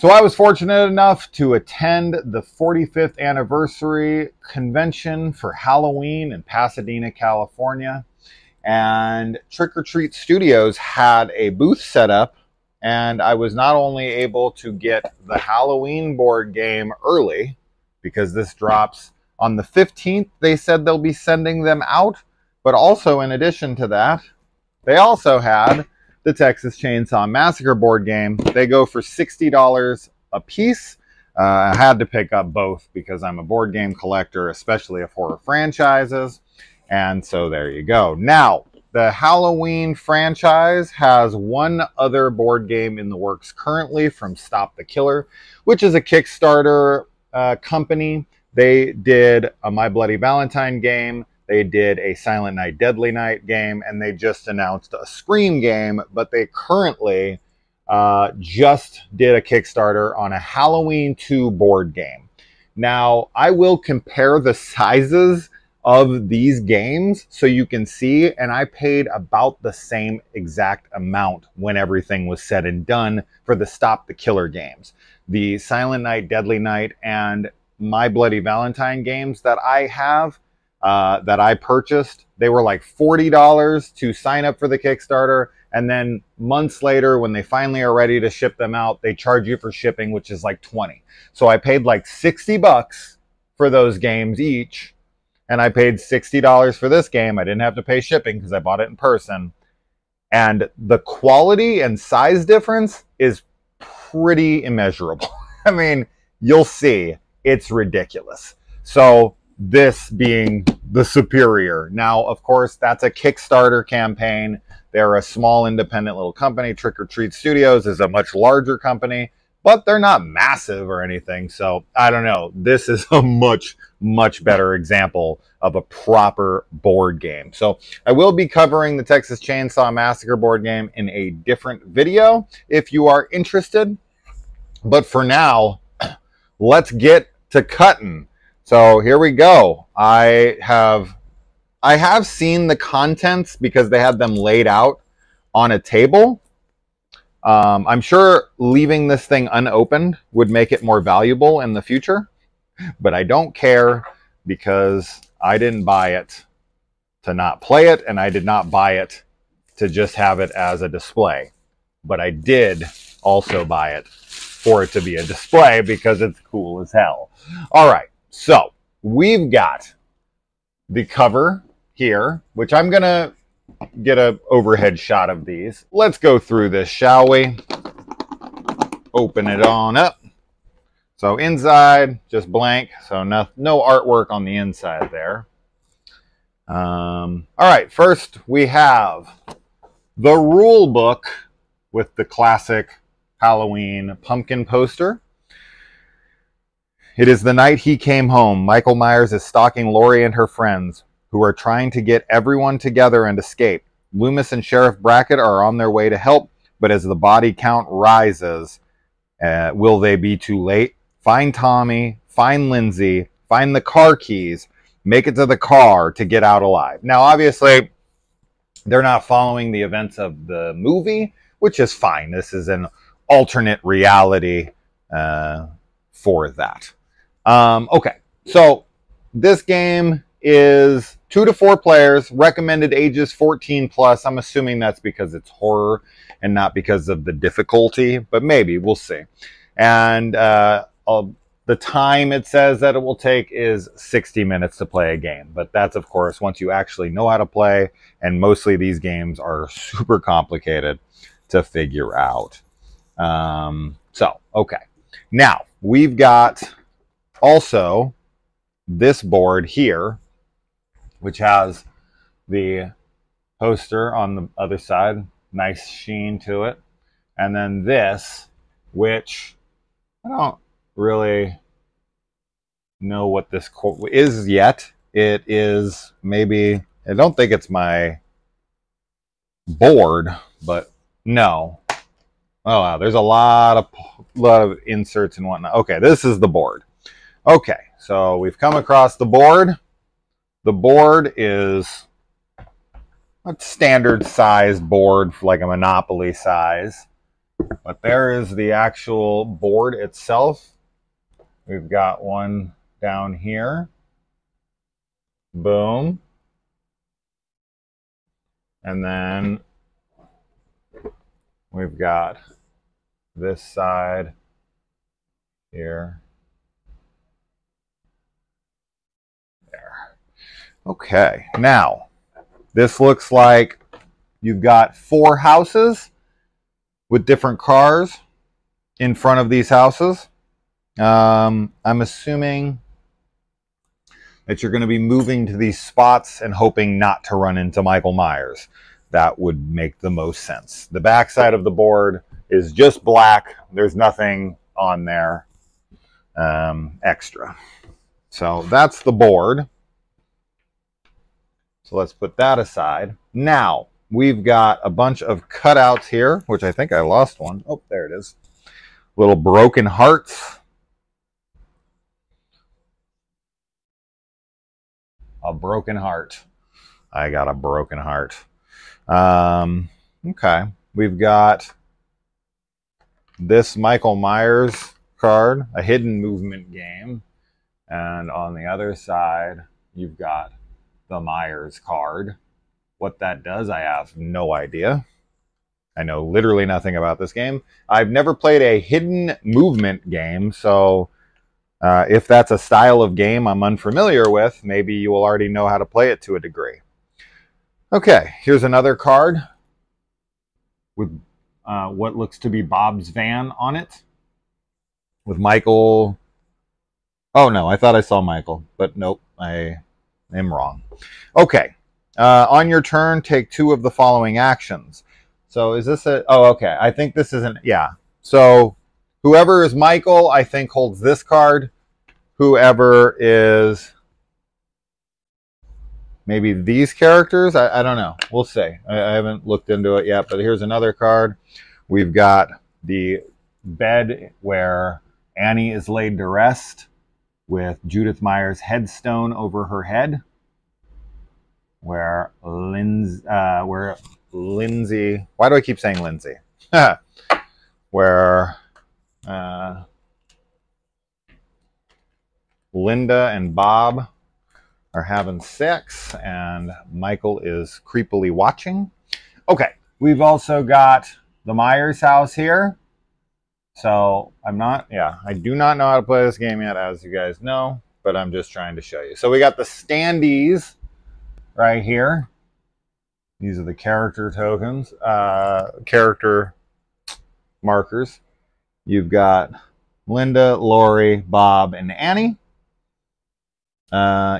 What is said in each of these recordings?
So I was fortunate enough to attend the 45th anniversary convention for Halloween in Pasadena, California. And Trick or Treat Studios had a booth set up, and I was not only able to get the Halloween board game early, because this drops on the 15th. They said they'll be sending them out, but also in addition to that, they also had the Texas Chainsaw Massacre board game. They go for $60 a piece. I had to pick up both because I'm a board game collector, especially of horror franchises. And so there you go. Now, the Halloween franchise has one other board game in the works currently from Stop the Killer, which is a Kickstarter company. They did a My Bloody Valentine game. They did a Silent Night, Deadly Night game, and they just announced a Scream game, but they currently just did a Kickstarter on a Halloween 2 board game. Now, I will compare the sizes of these games so you can see, and I paid about the same exact amount when everything was said and done for the Stop the Killer games. The Silent Night, Deadly Night, and My Bloody Valentine games that I have, that I purchased, they were like $40 to sign up for the Kickstarter, and then months later when they finally are ready to ship them out, they charge you for shipping, which is like $20. So I paid like $60 for those games each, and I paid $60 for this game. I didn't have to pay shipping because I bought it in person, and the quality and size difference is pretty immeasurable. I mean, you'll see, it's ridiculous. So this being the superior. Now, of course, that's a Kickstarter campaign. They're a small independent little company. Trick or Treat Studios is a much larger company, but they're not massive or anything. So I don't know. This is a much, much better example of a proper board game. So I will be covering the Texas Chainsaw Massacre board game in a different video if you are interested. But for now, let's get to cutting. So here we go. I have seen the contents because they had them laid out on a table. I'm sure leaving this thing unopened would make it more valuable in the future, but I don't care because I didn't buy it to not play it, and I did not buy it to just have it as a display. But I did also buy it for it to be a display because it's cool as hell. All right. So we've got the cover here, which I'm going to get an overhead shot of these. Let's go through this, shall we? Open it on up. So inside, just blank. So no artwork on the inside there. All right. First, we have the rule book with the classic Halloween pumpkin poster. It is the night he came home. Michael Myers is stalking Laurie and her friends, who are trying to get everyone together and escape. Loomis and Sheriff Brackett are on their way to help, but as the body count rises, will they be too late? Find Tommy, find Lindsay, find the car keys, make it to the car to get out alive. Now, obviously, they're not following the events of the movie, which is fine. This is an alternate reality for that. Okay, so this game is 2 to 4 players, recommended ages 14 plus. I'm assuming that's because it's horror and not because of the difficulty, but maybe, we'll see. And the time it says that it will take is 60 minutes to play a game. But that's, of course, once you actually know how to play, and mostly these games are super complicated to figure out. So, okay. Now, we've got also this board here, which has the poster on the other side, nice sheen to it. And then this, which I don't really know what this is yet. It is maybe, I don't think it's my board, but no. Oh, wow, there's a lot of inserts and whatnot. Okay, this is the board. Okay, so we've come across the board. The board is a standard sized board, like a Monopoly size. But there is the actual board itself. We've got one down here. Boom. And then we've got this side here. There. Okay. Now, this looks like you've got 4 houses with different cars in front of these houses. I'm assuming that you're going to be moving to these spots and hoping not to run into Michael Myers. That would make the most sense. The back side of the board is just black. There's nothing on there extra. So that's the board. So let's put that aside. Now, we've got a bunch of cutouts here, which I think I lost one. Oh, there it is. Little broken hearts. A broken heart. I got a broken heart. Okay. We've got this Michael Myers card, a hidden movement game. And on the other side, you've got the Myers card. What that does, I have no idea. I know literally nothing about this game. I've never played a hidden movement game, so if that's a style of game I'm unfamiliar with, maybe you will already know how to play it to a degree. Okay, here's another card with what looks to be Bob's van on it. With Michael. Oh no, I thought I saw Michael, but nope, I am wrong. Okay, on your turn, take 2 of the following actions. So is this a, oh, okay, I think this isn't, yeah. So whoever is Michael, I think, holds this card. Whoever is maybe these characters, I don't know. We'll see. I haven't looked into it yet, but here's another card. We've got the bed where Annie is laid to rest with Judith Myers' headstone over her head, where Lindsay, why do I keep saying Lindsay? Where Linda and Bob are having sex and Michael is creepily watching. Okay, we've also got the Myers house here. So I do not know how to play this game yet, as you guys know, but I'm just trying to show you. So we got the standees right here. These are the character tokens, character markers. You've got Linda, Lori, Bob, and Annie.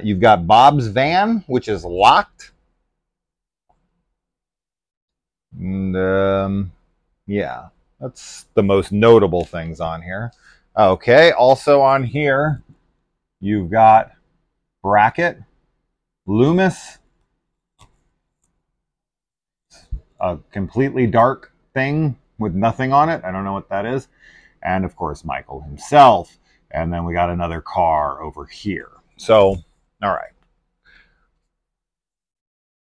You've got Bob's van, which is locked. And yeah, that's the most notable things on here. Okay, also on here, you've got Bracket, Loomis, a completely dark thing with nothing on it. I don't know what that is. And of course, Michael himself. And then we got another car over here. So, all right.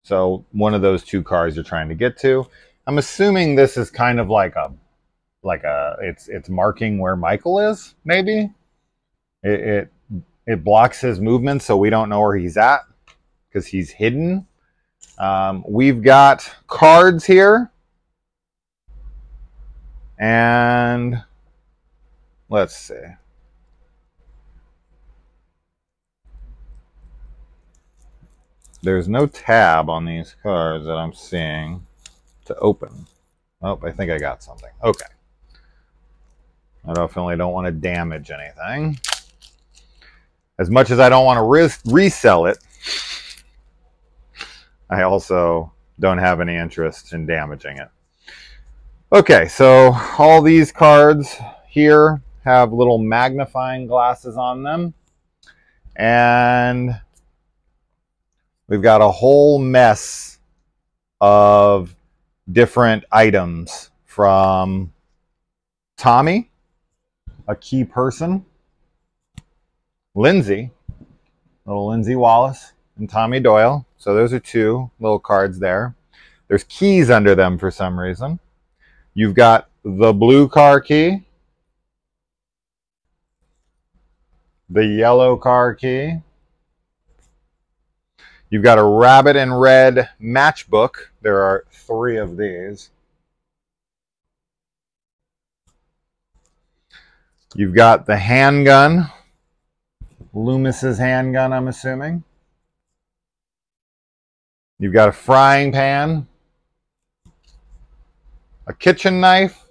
So one of those 2 cars you're trying to get to. I'm assuming this is kind of like a it's marking where Michael is, maybe. It blocks his movement, so we don't know where he's at because he's hidden. We've got cards here. And let's see. There's no tab on these cards that I'm seeing to open. Oh, I think I got something. Okay. I definitely don't want to damage anything. As much as I don't want to resell it, I also don't have any interest in damaging it. Okay, so all these cards here have little magnifying glasses on them. And we've got a whole mess of different items from Tommy, a key person, Lindsay, little Lindsay Wallace, and Tommy Doyle. So those are 2 little cards there. There's keys under them for some reason. You've got the blue car key, the yellow car key. You've got a rabbit and red matchbook. There are 3 of these. You've got the handgun, Loomis's handgun, I'm assuming. You've got a frying pan, a kitchen knife,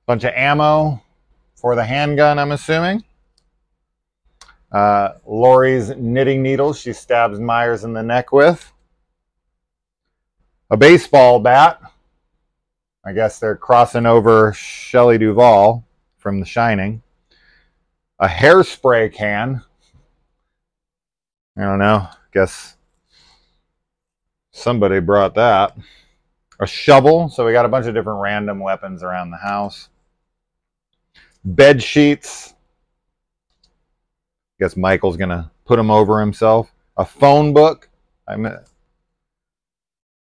bunch of ammo for the handgun, I'm assuming. Lori's knitting needles she stabs Myers in the neck with. A baseball bat. I guess they're crossing over Shelley Duvall from The Shining. A hairspray can. I don't know. Guess somebody brought that. A shovel. So we got a bunch of different random weapons around the house. Bed sheets. Guess Michael's going to put them over himself. A phone book.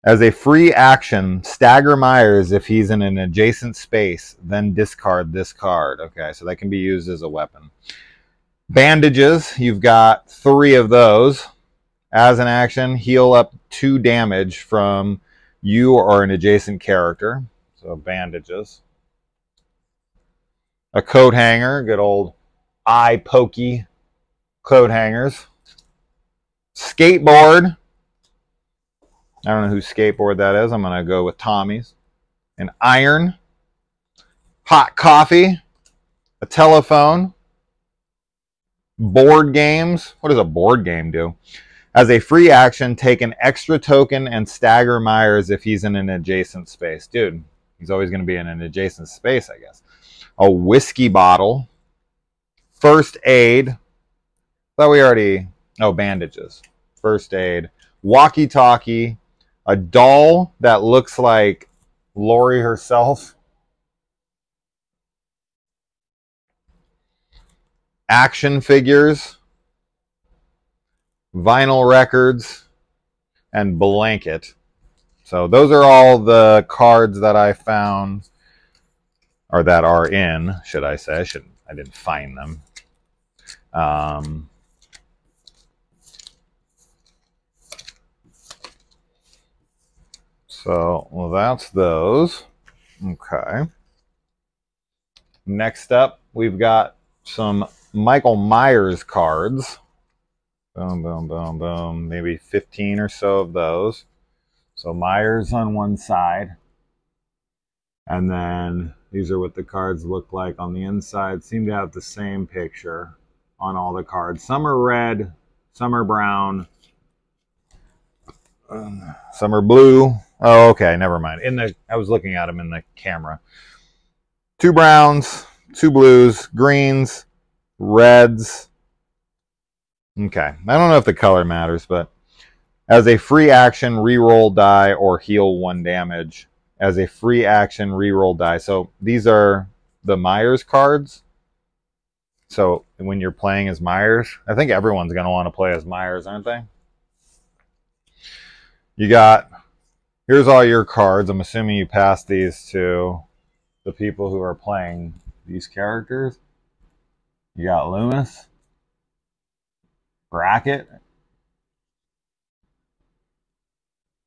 As a free action, stagger Myers if he's in an adjacent space, then discard this card. Okay, so that can be used as a weapon. Bandages, you've got 3 of those. As an action, heal up 2 damage from you or an adjacent character. So bandages. A coat hanger, good old eye pokey coat hangers. Skateboard. I don't know whose skateboard that is. I'm going to go with Tommy's. An iron. Hot coffee. A telephone. Board games. What does a board game do? As a free action, take an extra token and stagger Myers if he's in an adjacent space. Dude, he's always going to be in an adjacent space, I guess. A whiskey bottle. First aid. Thought we already... Oh, bandages. First aid. Walkie-talkie. A doll that looks like Lori herself. Action figures. Vinyl records. And blanket. So those are all the cards that I found, or that are in, should I say. I didn't find them. So, well, that's those. Okay. Next up, we've got some Michael Myers cards. Boom, boom, boom, boom. Maybe 15 or so of those. So Myers on one side. And then these are what the cards look like on the inside. Seem to have the same picture on all the cards. Some are red, some are brown, some are blue. Oh, okay, never mind. I was looking at them in the camera. 2 browns, 2 blues, greens, reds. Okay, I don't know if the color matters, but as a free action, reroll die or heal 1 damage. As a free action, reroll die. So these are the Myers cards. So when you're playing as Myers, I think everyone's going to want to play as Myers, aren't they? You got... Here's all your cards. I'm assuming you passed these to the people who are playing these characters. You got Loomis, Brackett,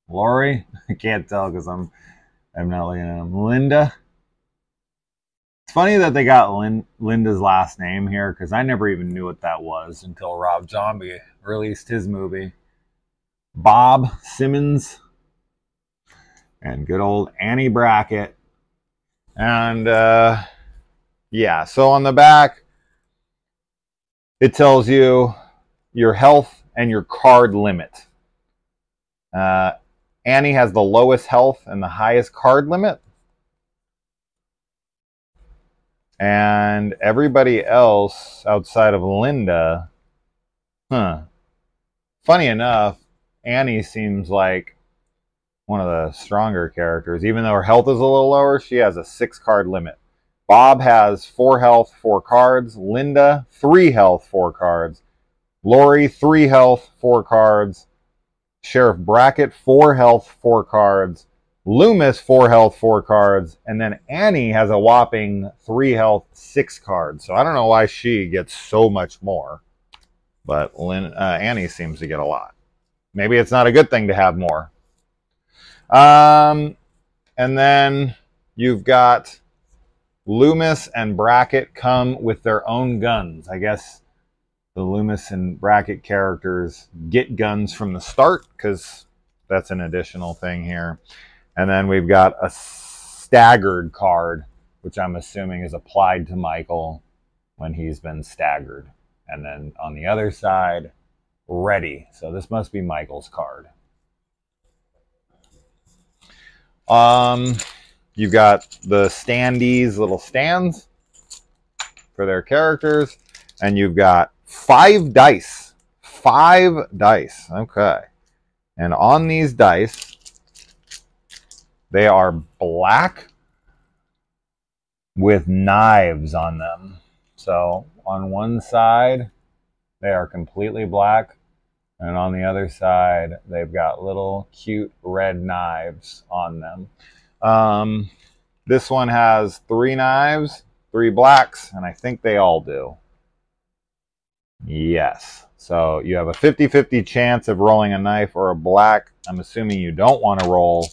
Lori. I can't tell because I'm not looking at them. Linda. It's funny that they got Linda's last name here because I never even knew what that was until Rob Zombie released his movie. Bob Simmons. And good old Annie Brackett. And, yeah. So on the back, it tells you your health and your card limit. Annie has the lowest health and the highest card limit. And everybody else outside of Linda, funny enough, Annie seems like one of the stronger characters. Even though her health is a little lower, she has a 6 card limit. Bob has 4 health, 4 cards. Linda, 3 health, 4 cards. Lori, 3 health, 4 cards. Sheriff Brackett, 4 health, 4 cards. Loomis, 4 health, 4 cards. And then Annie has a whopping 3 health, 6 cards. So I don't know why she gets so much more. But Annie seems to get a lot. Maybe it's not a good thing to have more. And then you've got Loomis and Brackett come with their own guns. I guess the Loomis and Brackett characters get guns from the start, because that's an additional thing here. And then we've got a staggered card, which I'm assuming is applied to Michael when he's been staggered. And then on the other side, ready. So this must be Michael's card. You've got the standees, little stands for their characters. And you've got 5 dice. 5 dice. Okay. And on these dice, they are black with knives on them. So on one side, they are completely black. And on the other side, they've got little cute red knives on them. This one has 3 knives, 3 blacks, and I think they all do. Yes. So you have a 50-50 chance of rolling a knife or a black. I'm assuming you don't want to roll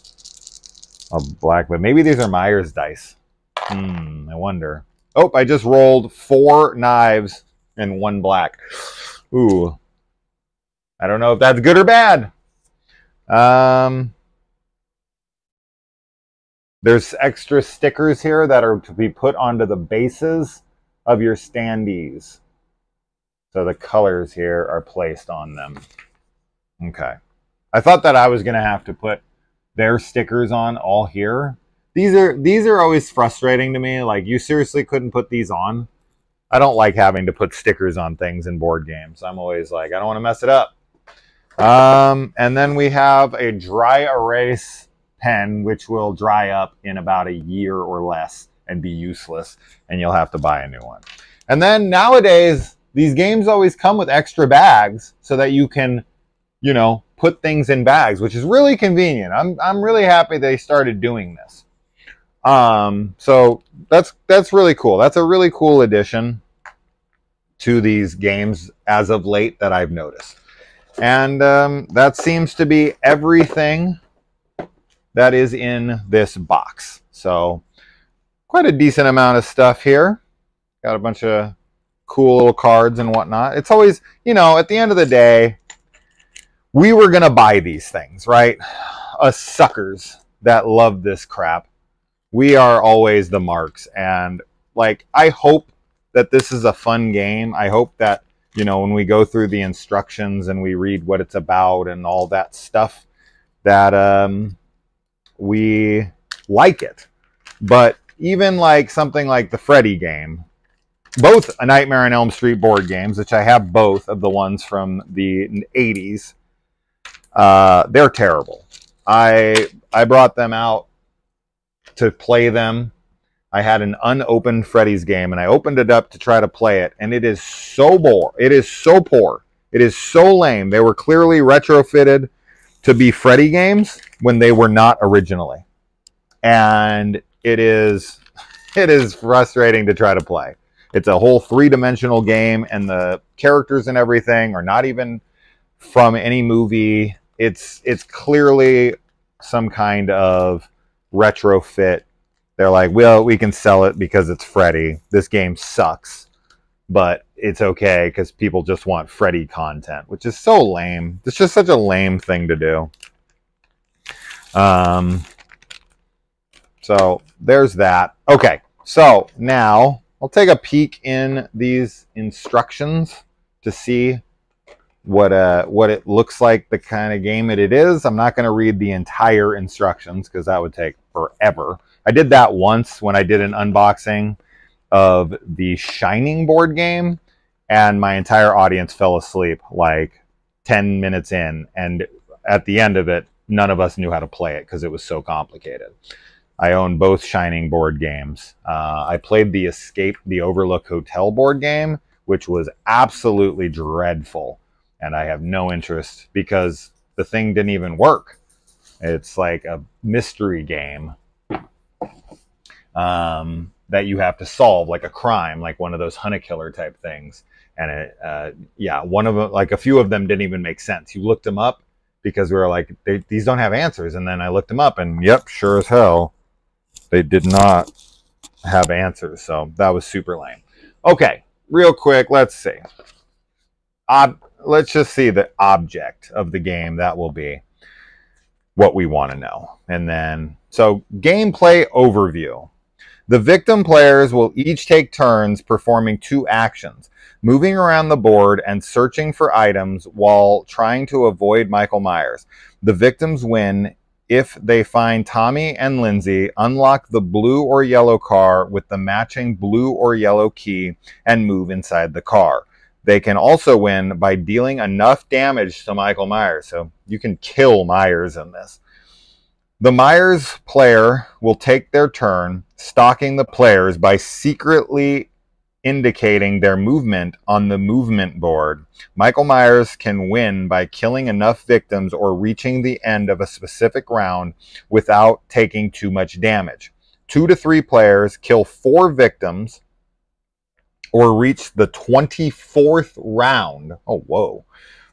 a black, but maybe these are Myers dice. I wonder. Oh, I just rolled 4 knives and 1 black. Ooh. I don't know if that's good or bad. There's extra stickers here that are to be put onto the bases of your standees. So the colors here are placed on them. Okay. I thought that I was going to have to put their stickers on all here. These are always frustrating to me. Like, you seriously couldn't put these on? I don't like having to put stickers on things in board games. I'm always like, I don't want to mess it up. And then we have a dry erase pen, which will dry up in about a year or less and be useless, and you'll have to buy a new one. And then nowadays, these games always come with extra bags so that you can, you know, put things in bags, which is really convenient. I'm really happy they started doing this. So that's really cool. That's a really cool addition to these games as of late that I've noticed. And that seems to be everything that is in this box. So quite a decent amount of stuff here. Got a bunch of cool little cards and whatnot. It's always, you know, at the end of the day, we were going to buy these things, right? Us suckers that love this crap. We are always the marks. And, like, I hope that this is a fun game. I hope that, you know, when we go through the instructions and we read what it's about and all that stuff, that we like it. But even like something like the Freddy game, both A Nightmare on Elm Street board games, which I have both of the ones from the 80s, they're terrible. I brought them out to play them. I had an unopened Freddy's game, and I opened it up to try to play it, and it is so poor. It is so poor. It is so lame. They were clearly retrofitted to be Freddy games when they were not originally. And it is frustrating to try to play. It's a whole 3-dimensional game, and the characters and everything are not even from any movie. It's clearly some kind of retrofit. They're like, well, we can sell it because it's Freddy. This game sucks, but it's okay because people just want Freddy content, which is so lame. It's just such a lame thing to do. So there's that. Okay, so now I'll take a peek in these instructions to see what it looks like, the kind of game it is. I'm not going to read the entire instructions because that would take forever. I did that once when I did an unboxing of the Shining board game, and my entire audience fell asleep like 10 minutes in, and at the end of it, none of us knew how to play it because it was so complicated. I own both Shining board games. I played the Escape the Overlook Hotel board game, which was absolutely dreadful, and I have no interest because the thing didn't even work. It's like a mystery game that you have to solve, like a crime, like one of those hunter killer type things. And yeah, one of them, like a few of them didn't even make sense. You looked them up because we were like, these don't have answers. And then I looked them up and yep, sure as hell, they did not have answers. So that was super lame. Okay, real quick, let's see. Let's just see the object of the game. That will be what we want to know. And then, so gameplay overview. The victim players will each take turns performing 2 actions, moving around the board and searching for items while trying to avoid Michael Myers. The victims win if they find Tommy and Lindsay, unlock the blue or yellow car with the matching blue or yellow key, and move inside the car. They can also win by dealing enough damage to Michael Myers, so you can kill Myers in this. The Myers player will take their turn stalking the players by secretly indicating their movement on the movement board. Michael Myers can win by killing enough victims or reaching the end of a specific round without taking too much damage. 2 to 3 players kill 4 victims or reach the 24th round. Oh, whoa.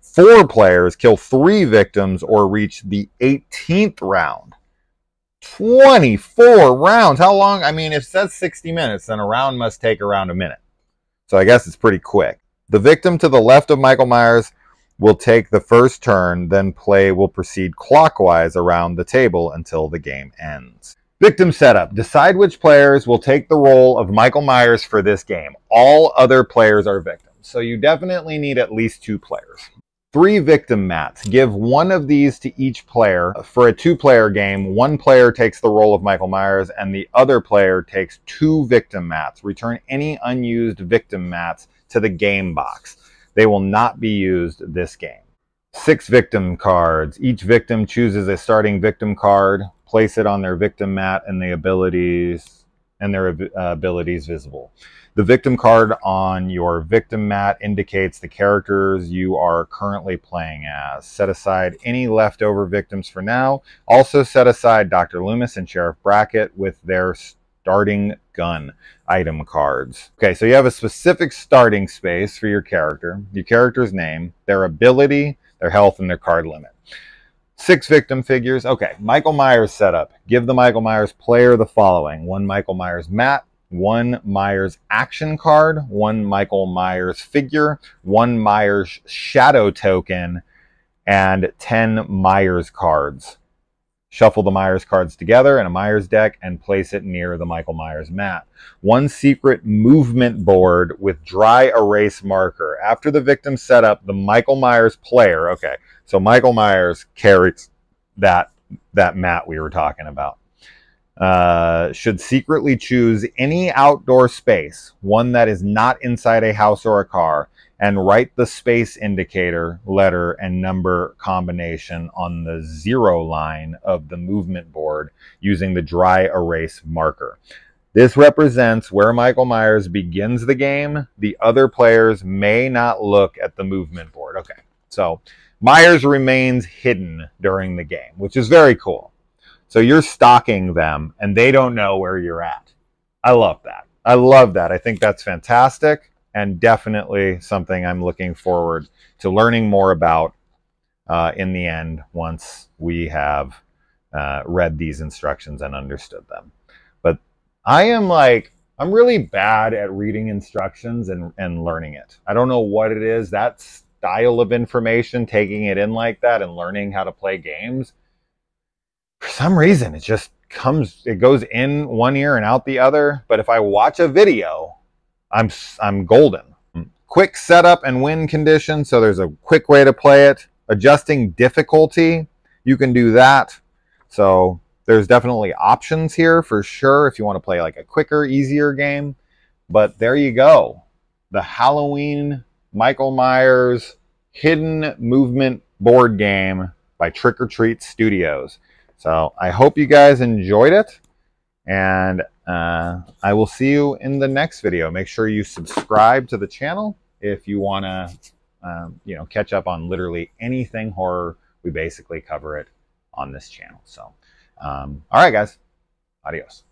4 players kill 3 victims or reach the 18th round. 24 rounds. How long? I mean, if it says 60 minutes, then a round must take around a minute. So I guess it's pretty quick. The victim to the left of Michael Myers will take the first turn, then play will proceed clockwise around the table until the game ends. Victim setup. Decide which players will take the role of Michael Myers for this game. All other players are victims. So you definitely need at least 2 players. 3 victim mats. Give 1 of these to each player. For a 2-player game, 1 player takes the role of Michael Myers and the other player takes 2 victim mats. Return any unused victim mats to the game box. They will not be used this game. 6 victim cards. Each victim chooses a starting victim card. Place it on their victim mat and their abilities visible. The victim card on your victim mat indicates the characters you are currently playing as. Set aside any leftover victims for now. Also set aside Dr. Loomis and Sheriff Brackett with their starting gun item cards. Okay, so you have a specific starting space for your character's name, their ability, their health, and their card limit. 6 victim figures. Okay, Michael Myers setup. Give the Michael Myers player the following: 1 Michael Myers mat, 1 Myers action card, 1 Michael Myers figure, 1 Myers shadow token, and 10 Myers cards. Shuffle the Myers cards together in a Myers deck and place it near the Michael Myers mat. 1 secret movement board with dry erase marker. After the victim setup, the Michael Myers player, okay, so Michael Myers carries that mat we were talking about. Should secretly choose any outdoor space, one that is not inside a house or a car, and write the space indicator, letter, and number combination on the 0 line of the movement board using the dry erase marker. This represents where Michael Myers begins the game. The other players may not look at the movement board. Okay, so Myers remains hidden during the game, which is very cool. So you're stalking them and they don't know where you're at. I love that. I love that. I think that's fantastic and definitely something I'm looking forward to learning more about in the end once we have read these instructions and understood them. But I'm really bad at reading instructions and learning it. I don't know what it is, that style of information, taking it in like that and learning how to play games. For some reason, it goes in one ear and out the other. But if I watch a video, I'm golden. Quick setup and win condition. So there's a quick way to play it. Adjusting difficulty, you can do that. So there's definitely options here for sure if you want to play like a quicker, easier game. But there you go. The Halloween Michael Myers Hidden Movement board game by Trick or Treat Studios. So I hope you guys enjoyed it, and I will see you in the next video. Make sure you subscribe to the channel if you want to catch up on literally anything horror. We basically cover it on this channel. So, all right, guys, adios.